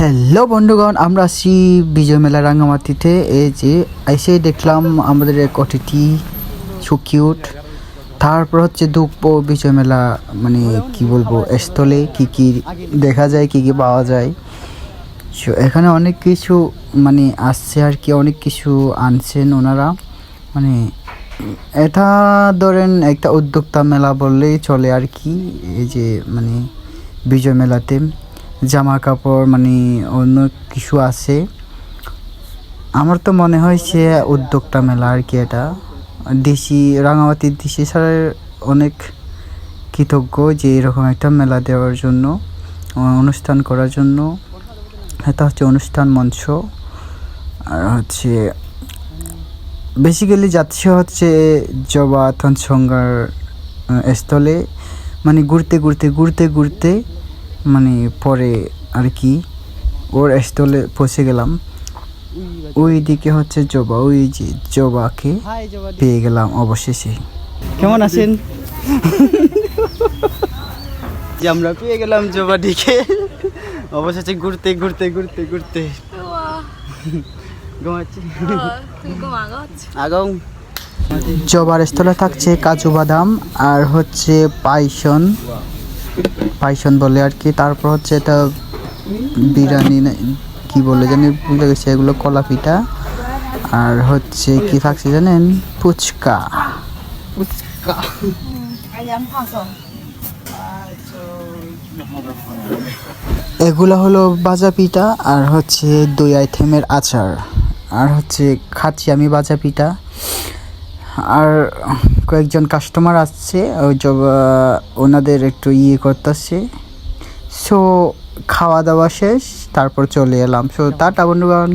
Hello বন্ধুগণ, আমরা আছি বিজয় মেলা রাঙ্গামাটিতে। এই যে এসে দেখলাম আমাদের এক অতিথি, সো কিউট। তারপর হচ্ছে দুপো বিজয় মেলা, মানে কি বলবো, স্থলে কি কি দেখা যায়, কি কি পাওয়া যায়। সো এখানে অনেক কিছু মানে আসছে আর কি, অনেক কিছু আনছেন ওনারা। মানে এটা ধরেন একটা উদ্যোক্তা মেলা বললেই চলে আর কি। এই যে মানে বিজয় মেলাতে জামা কাপড় মানে অন্য কিছু আছে। আমার তো মনে হয় সে উদ্যোক্তা মেলা আর কি। এটা দেশি রাঙামাটির দেশি স্যারের অনেক কৃতজ্ঞ যে এরকম একটা মেলা দেওয়ার জন্য, অনুষ্ঠান করার জন্য। এটা হচ্ছে অনুষ্ঠান মঞ্চ। আর হচ্ছে বেসিক্যালি যাচ্ছে হচ্ছে জবাথন সংঘার স্থলে, মানে ঘুরতে ঘুরতে ঘুরতে ঘুরতে মানে পরে আর কি ওর স্থলে পৌঁছে গেলাম। ওই দিকে হচ্ছে জবা, ওই যে জবাকে পেয়ে গেলাম অবশেষে। কেমন আছেন? যে আমরা পেয়ে গেলাম জবা দিকে অবশেষে, ঘুরতে ঘুরতে ঘুরতে ঘুরতে জবার স্থলে থাকছে কাজু বাদাম আর হচ্ছে পাইসন বলে আর কি। তারপর হচ্ছে এটা বিরিয়ানি কি বলে জানি, ভুলে গেছে। এগুলো কলা পিঠা আর হচ্ছে কি থাকছে জানেন, ফুচকা। এগুলো হলো ভাজা পিঠা আর হচ্ছে 2 আইটেমের আচার, আর হচ্ছে খাচ্ছি আমি ভাজা পিঠা। আর কয়েকজন কাস্টমার আসছে, ওই ওনাদের একটু করতেছে। সো খাওয়া দাওয়া শেষ, তারপর চলে এলাম। সো টাটা বন্ধুগণ।